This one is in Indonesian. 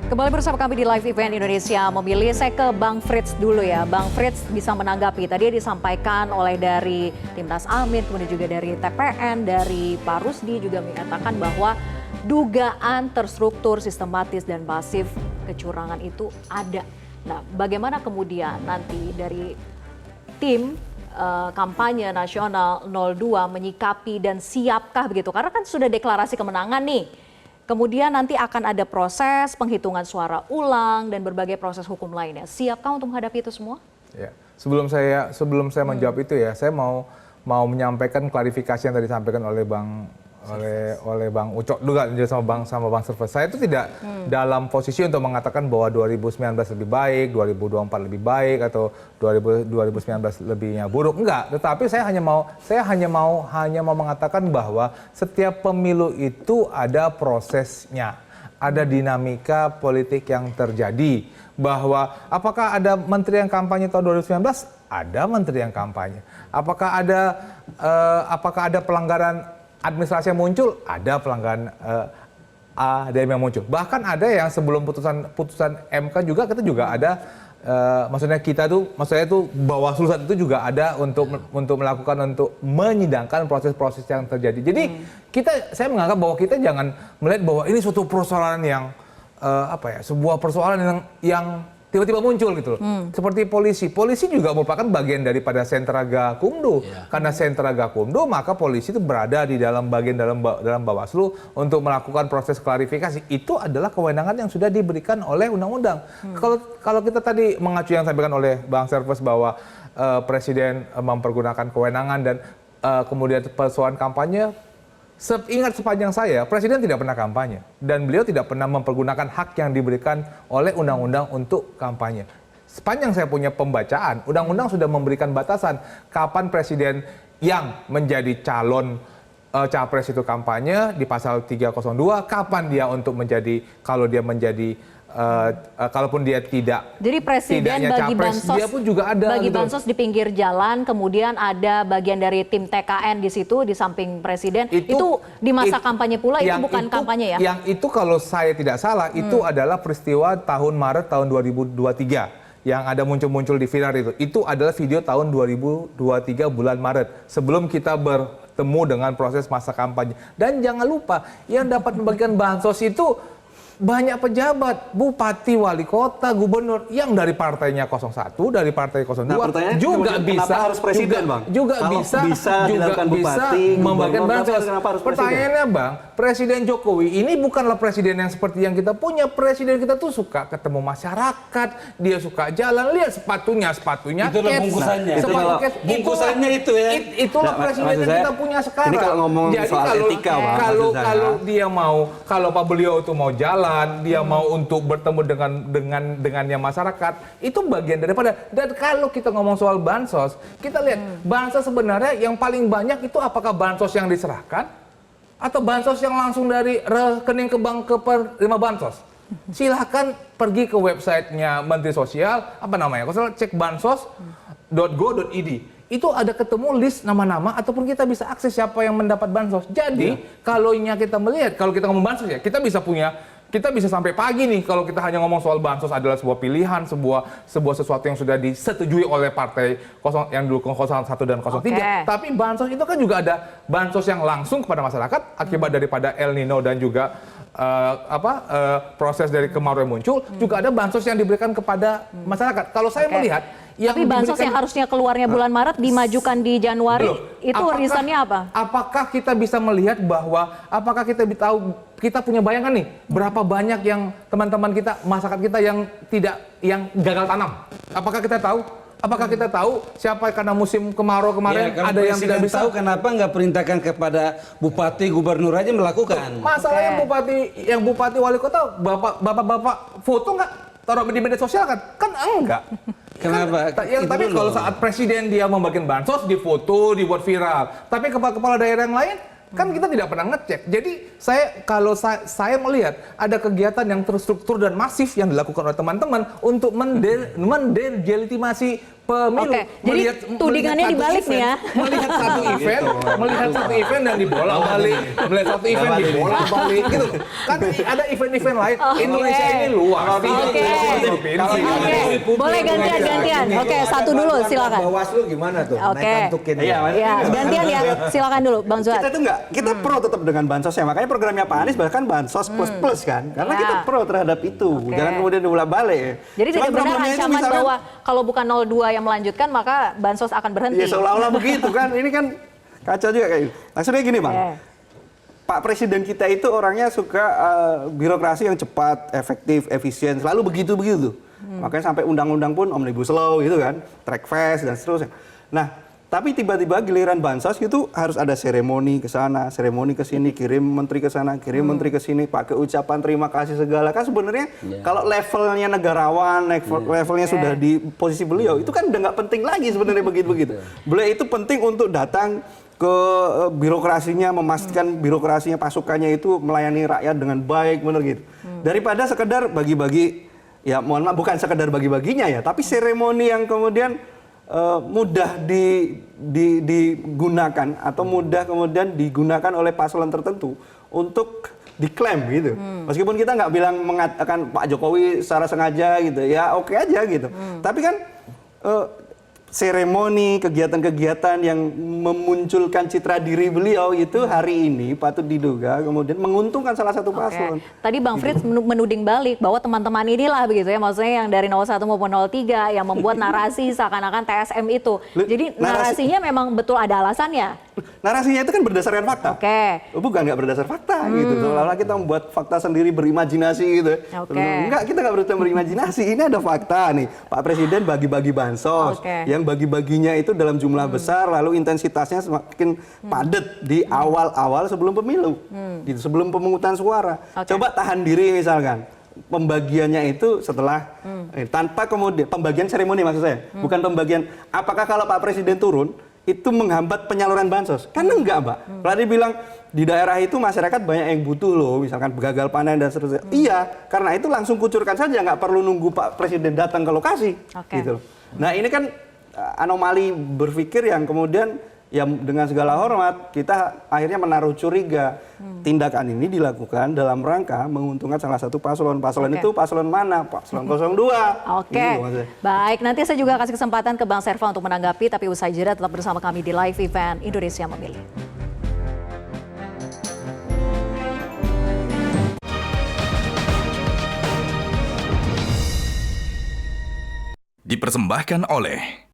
Kembali bersama kami di Live Event Indonesia Memilih. Saya ke Bang Frits dulu ya. Bang Frits bisa menanggapi. Tadi disampaikan oleh dari Timnas Amin, kemudian juga dari TPN, dari Pak Rusdi juga menyatakan bahwa dugaan terstruktur, sistematis, dan masif kecurangan itu ada. Nah, bagaimana kemudian nanti dari tim kampanye nasional 02 menyikapi dan siapkah begitu? Karena kan sudah deklarasi kemenangan nih. Kemudian nanti akan ada proses penghitungan suara ulang dan berbagai proses hukum lainnya. Siapkah untuk menghadapi itu semua? Ya, sebelum saya menjawab itu ya, saya mau menyampaikan klarifikasi yang tadi disampaikan oleh Bang Ucok juga sama Bang Surfers. Saya itu tidak dalam posisi untuk mengatakan bahwa 2019 lebih baik, 2024 lebih baik atau 2019 lebihnya buruk. Enggak, tetapi saya hanya mau mengatakan bahwa setiap pemilu itu ada prosesnya. Ada dinamika politik yang terjadi, bahwa apakah ada menteri yang kampanye tahun 2019? Ada menteri yang kampanye. Apakah ada pelanggaran administrasi yang muncul? Ada pelanggaran ADM yang muncul. Bahkan ada yang sebelum putusan MK juga kita juga ada, maksudnya Bawaslu saat itu juga ada untuk menyidangkan proses-proses yang terjadi. Jadi saya menganggap bahwa kita jangan melihat bahwa ini suatu persoalan yang sebuah persoalan yang tiba-tiba muncul gitu loh. Seperti polisi juga merupakan bagian daripada sentra Gakumdu. Karena sentra Gakumdu, maka polisi itu berada di dalam Bawaslu untuk melakukan proses klarifikasi. Itu adalah kewenangan yang sudah diberikan oleh undang-undang. Kalau kita tadi mengacu yang disampaikan oleh Bang Serves bahwa presiden mempergunakan kewenangan dan kemudian persoalan kampanye, ingat sepanjang saya, Presiden tidak pernah kampanye. Dan beliau tidak pernah mempergunakan hak yang diberikan oleh undang-undang untuk kampanye. Sepanjang saya punya pembacaan, undang-undang sudah memberikan batasan kapan Presiden yang menjadi calon capres itu kampanye di pasal 302, kapan dia untuk menjadi, kalaupun dia tidak. Jadi presiden bagi capres, bansos, dia pun juga ada, bagi gitu. bansos di pinggir jalan, kemudian ada bagian dari tim TKN di situ di samping presiden. Itu di masa kampanye pula, itu bukan kampanye ya? Yang itu kalau saya tidak salah itu adalah peristiwa Maret tahun 2023 yang ada muncul di viral itu. Itu adalah video tahun 2023 bulan Maret sebelum kita bertemu dengan proses masa kampanye. Dan jangan lupa yang dapat membagikan bansos itu banyak pejabat, bupati, wali kota, gubernur yang dari partainya 01, dari partai 02 juga bisa harus presiden, Bang? Juga bisa membagikan bansos. Pertanyaannya, Bang, Presiden Jokowi ini bukanlah presiden yang seperti yang kita punya. Presiden kita tuh suka ketemu masyarakat, dia suka jalan, lihat sepatunya itulah bungkusannya. Bungkusannya itu ya. Itulah presiden yang kita punya sekarang. Ini kalau ngomong soal etika, Bang, kalau dia mau, kalau Pak beliau itu mau jalan, dia mau untuk bertemu dengannya masyarakat, itu bagian daripada. Dan kalau kita ngomong soal bansos, kita lihat bansos sebenarnya yang paling banyak itu apakah bansos yang diserahkan atau bansos yang langsung dari rekening ke bank ke penerima bansos. Silahkan pergi ke websitenya Menteri Sosial, kalau cek bansos.go.id. Itu ada ketemu list nama-nama ataupun kita bisa akses siapa yang mendapat bansos. Jadi kalau kita melihat, kalau kita ngomong bansos ya, kita bisa sampai pagi nih kalau kita hanya ngomong soal bansos adalah sebuah pilihan, sebuah sesuatu yang sudah disetujui oleh partai yang didukung 01 dan 03. Tapi bansos itu kan juga ada bansos yang langsung kepada masyarakat akibat daripada El Nino dan juga proses dari kemarau yang muncul, juga ada bansos yang diberikan kepada masyarakat. Kalau saya melihat tapi bansos yang harusnya keluarnya bulan Maret dimajukan di Januari, itu reasonnya apa? Apakah kita bisa melihat bahwa, apakah kita tahu, kita punya bayangan nih, berapa banyak yang teman-teman kita, masyarakat kita yang gagal tanam? Apakah kita tahu? Apakah kita tahu siapa karena musim kemarau kemarin ada yang tidak bisa? Tahu kenapa nggak perintahkan kepada bupati, gubernur aja melakukan? Masalahnya bupati wali kota, bapak foto nggak taruh di media sosial kan? Kan enggak. Kenapa? Tapi kalau saat presiden dia membagikan bansos, difoto, dibuat viral. Tapi kepala daerah yang lain kan kita tidak pernah ngecek. Jadi kalau saya melihat ada kegiatan yang terstruktur dan masif yang dilakukan oleh teman-teman untuk mendelegitimasi pemilu. Oke, jadi tudingannya satu dibalik nih ya. Melihat satu event, melihat satu event dan dibolak-balik, melihat satu event dibolak-balik gitu. Kan ada event-event lain. Indonesia ini luas. Oke. Oke, boleh gantian. Oke, satu dulu silakan. Bawaslu gimana tuh? Oke. Naikkan tukin. Iya, Ya, gantian ya. Silakan dulu, Bang Zuhad. Kita tuh enggak, kita pro tetap dengan bansos ya. Makanya programnya Pak Anies bahkan bansos plus kan. Karena Ya. kita pro terhadap itu. Oke. Jangan kemudian dibolak-balik. Jadi tidak Cuman benar problemnya itu ancaman misalkan- bahwa kalau bukan 02 yang melanjutkan maka bansos akan berhenti. Ya seolah-olah begitu kan. Ini kan kacau juga kayak gitu. Maksudnya gini Bang. Oke. Pak Presiden kita itu orangnya suka birokrasi yang cepat, efektif, efisien, selalu begitu-begitu. Makanya sampai undang-undang pun Omnibus Law gitu kan, track fast dan seterusnya. Nah, tapi tiba-tiba giliran bansos itu harus ada seremoni ke sana, seremoni ke sini, kirim menteri ke sana, kirim menteri ke sini, pakai ucapan terima kasih segala. Kan sebenarnya kalau levelnya negarawan, levelnya sudah di posisi beliau, itu kan udah nggak penting lagi sebenarnya begitu-begitu. Beliau itu penting untuk datang ke birokrasinya, memastikan birokrasinya, pasukannya itu melayani rakyat dengan baik, benar gitu. Daripada sekedar bagi-bagi, ya mohon maaf bukan sekedar bagi-baginya ya, tapi seremoni yang kemudian mudah digunakan atau mudah kemudian digunakan oleh paslon tertentu untuk diklaim gitu. Meskipun kita nggak bilang mengatakan Pak Jokowi secara sengaja gitu, ya oke aja gitu. Tapi kan seremoni, kegiatan-kegiatan yang memunculkan citra diri beliau itu hari ini patut diduga kemudian menguntungkan salah satu paslon. Tadi Bang Frits menuding balik bahwa teman-teman inilah begitu ya, maksudnya yang dari 01 maupun 03 yang membuat narasi seakan-akan TSM itu. Jadi narasinya memang betul ada alasannya. Narasinya itu kan berdasarkan fakta. Oke. Bukan nggak berdasar fakta gitu. Seolah-olah kita membuat fakta sendiri berimajinasi gitu. Oke. Enggak, kita nggak berusaha berimajinasi. Ini ada fakta nih. Pak Presiden bagi-bagi bansos. Oke. Yang bagi-baginya itu dalam jumlah besar, lalu intensitasnya semakin padat di awal-awal sebelum pemilu. Gitu, sebelum pemungutan suara. Oke. Coba tahan diri misalkan. Pembagiannya itu setelah tanpa kemudian pembagian seremoni maksud saya. Bukan pembagian apakah kalau Pak Presiden turun itu menghambat penyaluran bansos? Kan enggak, Mbak. Kalau dibilang di daerah itu masyarakat banyak yang butuh loh, misalkan gagal panen dan seterusnya. Iya, karena itu langsung kucurkan saja, nggak perlu nunggu Pak Presiden datang ke lokasi. Oke. Gitu loh. Nah ini kan anomali berpikir yang kemudian ya dengan segala hormat kita akhirnya menaruh curiga. Tindakan ini dilakukan dalam rangka menguntungkan salah satu paslon. Paslon Oke. itu paslon mana? Paslon 02. Oke, Gitu maksudnya. baik. Nanti saya juga kasih kesempatan ke Bang Serva untuk menanggapi, tapi usai jeda tetap bersama kami di live event Indonesia Memilih. Dipersembahkan oleh